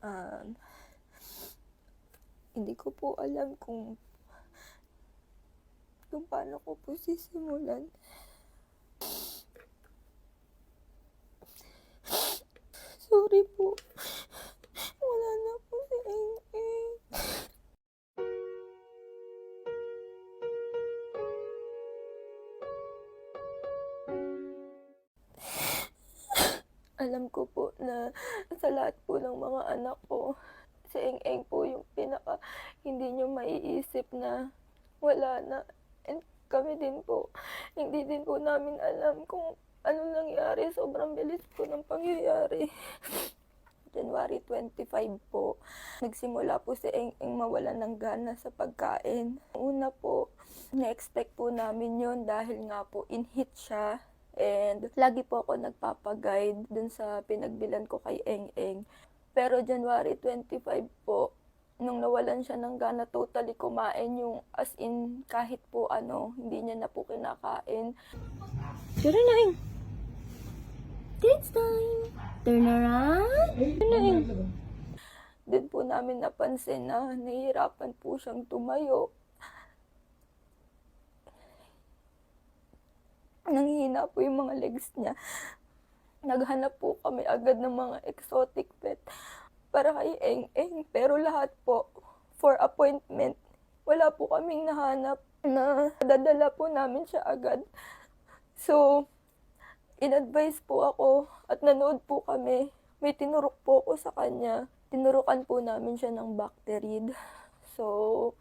Um, Hindi ko po alam kung paano ko po sisimulan. Sorry po. Wala na po si Eng. Alam ko po na sa lahat po ng mga anak ko, si Eng po yung pinaka hindi nyo maiisip na wala na. And kami din po, hindi din po namin alam kung ano nangyari. Sobrang bilis po ng pangyayari. January 25 po, nagsimula po si Eng mawalan ng gana sa pagkain. Una po, na-expect po namin yon dahil nga po in-heat siya. And lagi po ako nagpapaguide dun sa pinagbilan ko kay Eng. Pero January 25 po, nung nawalan siya ng gana, totally kumain yung as in kahit po ano, hindi niya na po kinakain. Tara na, Eng. Kids time. Turn around. Tara na, Eng. Doon po namin napansin na nahihirapan po siyang tumayo. Nanghihina po yung mga legs niya. Naghanap po kami agad ng mga exotic pet para kay Eng. Pero lahat po, for appointment, wala po kaming nahanap na dadala po namin siya agad. So, in-advise po ako at nanood po kami. May tinurok po ako sa kanya. Tinurukan po namin siya ng Bactarid. So,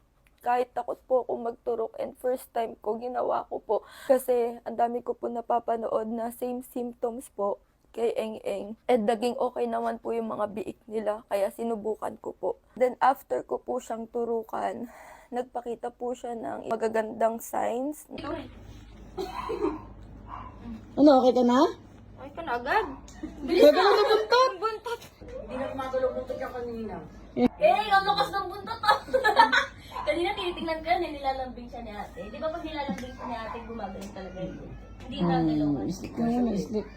kahit takot po ako magturok and first time ko, ginawa ko po. Kasi ang dami ko po napapanood na same symptoms po kay Eng. And naging okay naman po yung mga biik nila, kaya sinubukan ko po. Then after ko po siyang turukan, nagpakita po siya ng magagandang signs. Ano, okay ka na? Ay ka na agad. Bilis na! Ang buntot! Buntot! Hindi na tumatulog buntot ka kanina. Ang lakas ng buntot to. Kanina tinitingnan ka na nilalambing siya ni ate. Di ba pag nilalambing siya ni ate, gumagaling talaga yung buntot. Hindi gagalaw. Sleep ka na, sleep.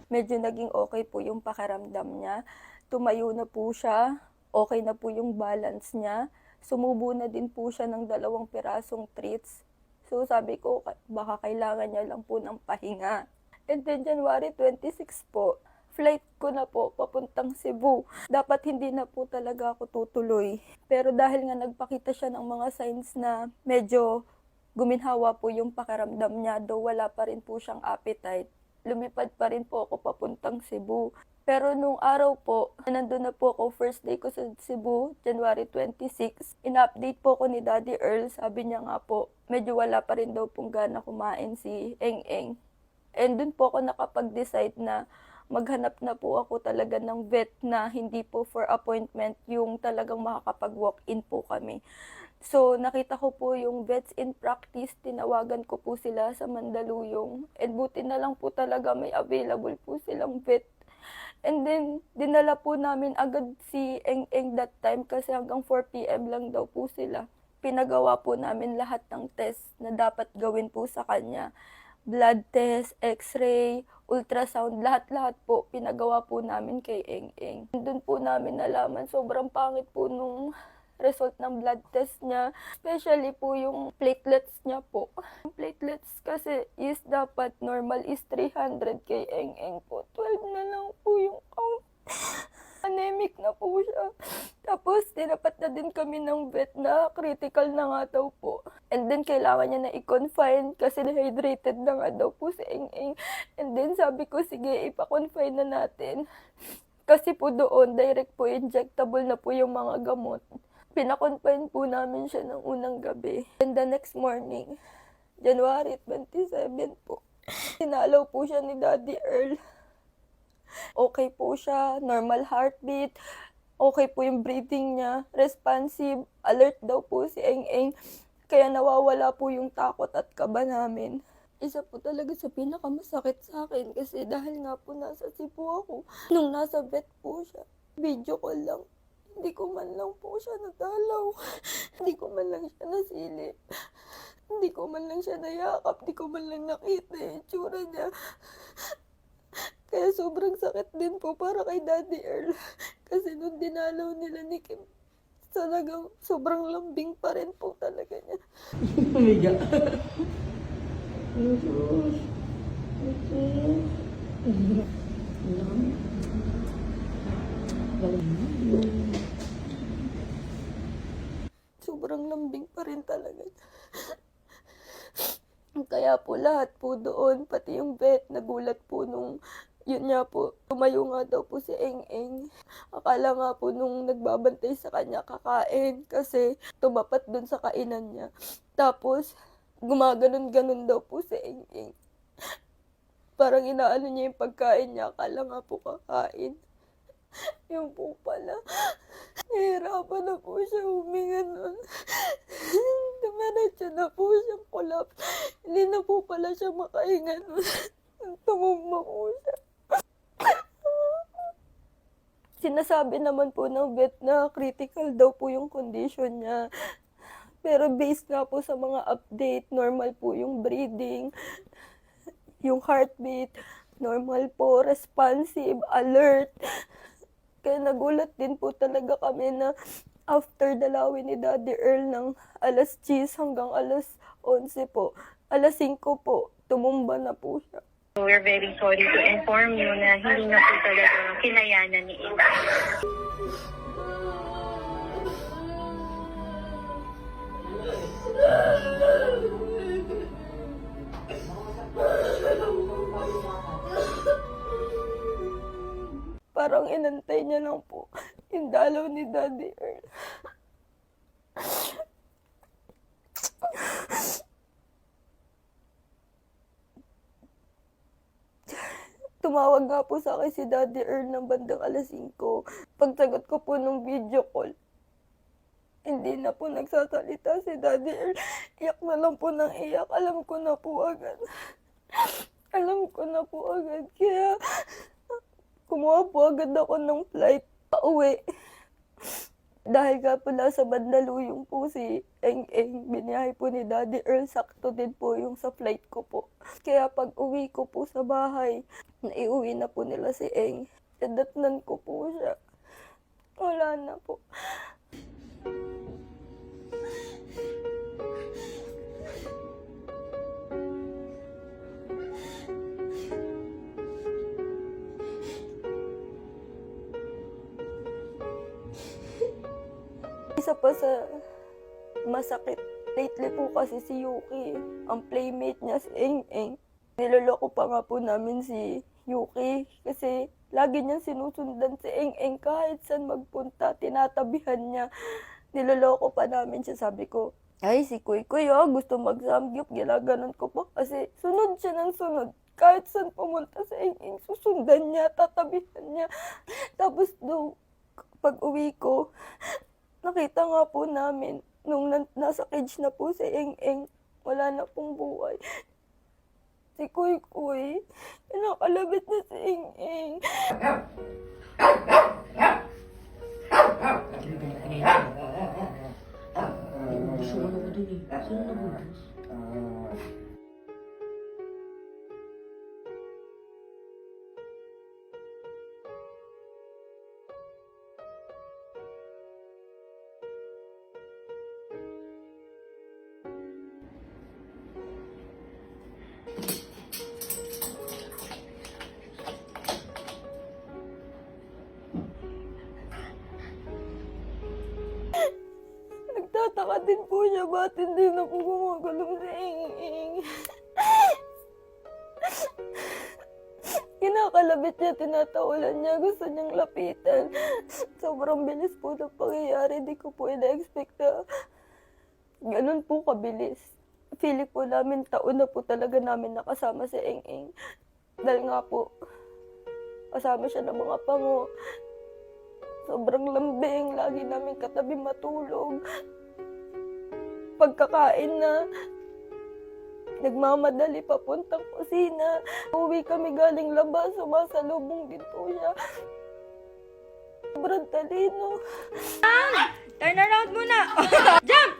Medyo naging okay po yung pakiramdam niya. Tumayo na po siya. Okay na po yung balance niya. Sumubo na din po siya ng 2 pirasong treats. So sabi ko, baka kailangan niya lang po ng pahinga. And then January 26 po, flight ko na po papuntang Cebu. Dapat hindi na po talaga ako tutuloy. Pero dahil nga nagpakita siya ng mga signs na medyo guminhawa po yung pakiramdam niya, though wala pa rin po siyang appetite, lumipad pa rin po ako papuntang Cebu. Pero nung araw po, nandun na po ako, first day ko sa Cebu, January 26, in-update po ko ni Daddy Earl, sabi niya nga po, medyo wala pa rin daw pong gana kumain si Eng. And dun po ako nakapag-decide na maghanap na po ako talaga ng vet na hindi po for appointment, yung talagang makakapag-walk-in po kami. So, nakita ko po yung vets in practice, tinawagan ko po sila sa Mandaluyong. And buti na lang po talaga may available po silang vet. And then, dinala po namin agad si Eng that time kasi hanggang 4 p.m. lang daw po sila. Pinagawa po namin lahat ng test na dapat gawin po sa kanya. Blood test, x-ray, ultrasound, lahat-lahat po pinagawa po namin kay Eng. Doon po namin nalaman, sobrang pangit po nung result ng blood test niya. Especially po yung platelets niya po. Yung platelets kasi is dapat normal is 300 kay Eng po. 12 na lang po yung count. Anemic na po siya. Tapos, tinapat na din kami ng vet na critical na nga daw po. And then, kailangan niya na i-confine kasi dehydrated na nga daw po si Eng. And then, sabi ko, sige, ipa-confine na natin. Kasi po doon, direct po injectable na po yung mga gamot. Pina-confine po namin siya ng unang gabi. And the next morning, January 27 po, sinalaw po siya ni Daddy Earl. Okay po siya, normal heartbeat, okay po yung breathing niya, responsive, alert daw po si Eng. Kaya nawawala po yung takot at kaba namin. Isa po talaga sa pinakamasakit sa akin kasi dahil nga po nasa Cebu ako. Nung nasa vet po siya, video call lang. Hindi ko man lang po siya nadalaw. Hindi ko man lang siya nasilip. Hindi ko man lang siya nayakap. Hindi ko man lang nakita yung itsura niya. Kaya sobrang sakit din po para kay Daddy Earl. Kasi nung dinalaw nila ni Kim, talagang sobrang lambing pa rin po talaga niya. Umiga. Sobrang lambing pa rin talaga. Kaya po lahat po doon, pati yung vet, nagulat po nung, yun nga po, tumayo nga daw po si Eng-Eng. Akala nga po nung nagbabantay sa kanya kakain kasi tumapat doon sa kainan niya. Tapos, gumaganon-ganon daw po si Eng-Eng. Parang inaano niya yung pagkain niya, akala nga po kakain. Yung po pala, nahihirapan na po siya huminga nun. Dumiretso na po siyang collapse. Hindi na po pala siya makahinga nun. Tumumba po siya. Sinasabi naman po ng vet na critical daw po yung condition niya. Pero based nga po sa mga update, normal po yung breathing, yung heartbeat, normal po, responsive, alert. Kaya nagulat din po talaga kami na after dalawin ni Daddy Earl ng alas 10 hanggang alas 11 po, alas 5 po, tumumba na po siya. We're very sorry to inform you na hindi na po talaga kinayanan ni Eva. Parang inantay niya lang po yung dalaw ni Daddy Earl. Tumawag nga po sa akin si Daddy Earl ng bandang alas 5. Pagsagot ko po nung video call, hindi na po nagsasalita si Daddy Earl. Iyak na lang po ng iyak. Alam ko na po agad. Alam ko na po agad. Kaya kumuha po agad ako ng flight pauwi. Dahil nga po nasa Mandaluyong po si Eng-Eng, biniyahe po ni Daddy Earl, sakto din po yung sa flight ko po. Kaya pag uwi ko po sa bahay, naiuwi na po nila si Eng. Nadatnan ko po siya. Wala na po. Isa pa sa masakit, lately po kasi si Yuki, ang playmate niya si Eng-Eng. Niloloko pa nga po namin si Yuki kasi lagi niyang sinusundan si Eng-Eng kahit saan magpunta, tinatabihan niya. Niloloko pa namin siya, sabi ko, ay si Kuy Kuy gusto mag-samgyup, ginaganon ko pa kasi sunod siya ng sunod. Kahit saan pumunta si Eng-Eng, susundan niya, tatabihan niya. Tapos nung pag uwi ko, nakita nga po namin, nung nasa cage na po si Eng-Eng, wala na pong buhay. Si Kuy Kuy, pinakalabit na si Eng-Eng. Gusto ko na ko dun eh. Sino nabubos? Nagtataka din po siya, ba't hindi na po gumagalaw si Eng-Eng. Kinakalabit niya, tinatawalan niya, gusto niyang lapitan. Sobrang bilis po ng pangyayari, di ko po ina-expect na ganun po kabilis. Feeling po namin taon na po talaga namin nakasama si Eng-Eng. Dahil nga po, kasama siya ng mga pango. Sobrang lambing, lagi namin katabi matulog. Pagkakain na, nagmamadali papuntang kusina. Uwi kami galing labas, sumasalubong din po siya. Sobrang talino. Turn around muna! Jump!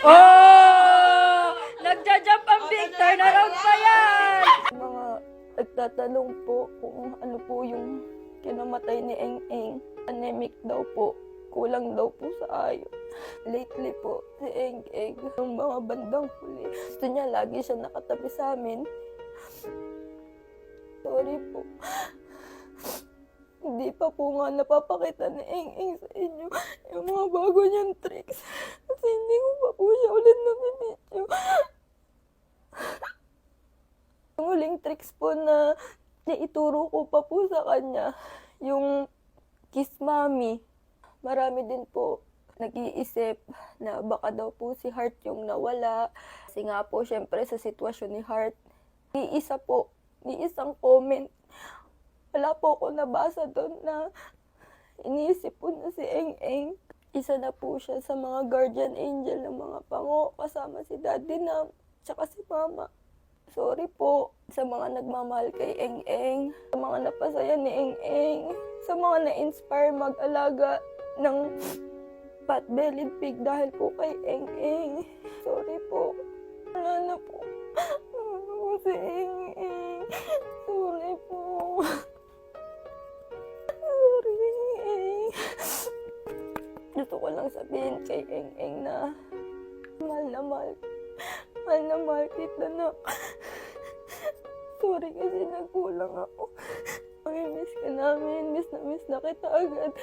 Oh! Nagja-jump ang big, turn around pa yan! Mga Nagtatanong po kung ano po yung kinamatay ni Eng-Eng. Anemic daw po. Kulang daw po sa ayon. Lately po, si Eng-Eng, yung mga bandang huli, gusto niya lagi siya nakatabi sa amin. Sorry po. Hindi pa po nga napapakita ni Eng-Eng sa inyo yung mga bago niyang tricks. Kasi hindi ko pa po siya ulit nabibidyo. Yung huling tricks po na naituro ko pa po sa kanya, yung kiss mommy. Marami din po nag-iisip na baka daw po si Heart yung nawala. Kasi nga po, syempre sa sitwasyon ni Heart, isang comment. Wala po ako nabasa doon na iniisip po na si Eng-Eng. Isa na po siya sa mga guardian angel ng mga pango, kasama si Daddy Nam, tsaka si Mama. Sorry po sa mga nagmamahal kay Eng-Eng, sa mga napasaya ni Eng-Eng, sa mga na-inspire mag-alaga ng pot-bellied pig dahil po kay Eng-Eng. Sorry po. Wala na po. Wala na po si Eng-Eng. Sorry po. Sorry, Eng-Eng. Gusto ko lang sabihin kay Eng-Eng na mahal na mahal kita na. Sorry kasi nagkulang ako. Miss ka namin. Miss na kita agad.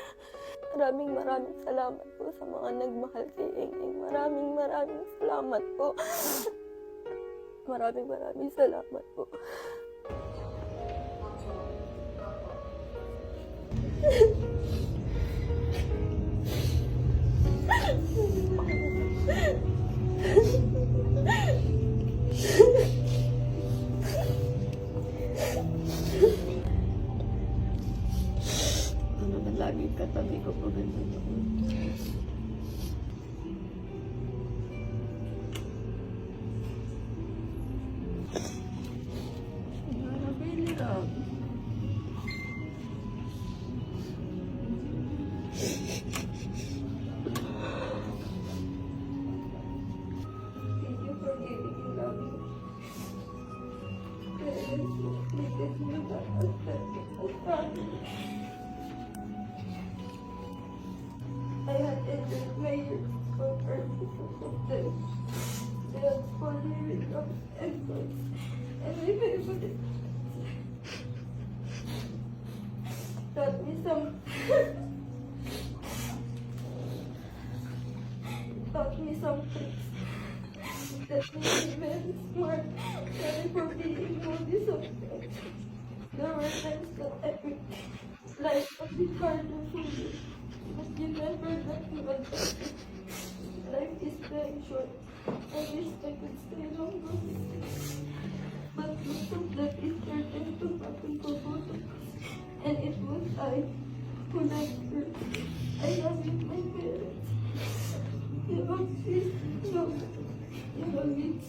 Maraming salamat po sa mga nagmahal kay Eng-Eng. Maraming salamat po. Maraming salamat po. Ano na lagi katabi ko pag ganito. Nabili lang. Thank you for giving me love. I had entered my years of earth of death. They had for me with love and voice. And my favorite taught me some tricks that made me very smart. Sorry for being moody sometimes. There were times that I would life a bit harder for you. But you never let me adjust. Life is very short. I wish I could stay longer with you. But most of that is certain to happen for both of us. And it was I who liked her. I love you, my parents. You have this love. You have it.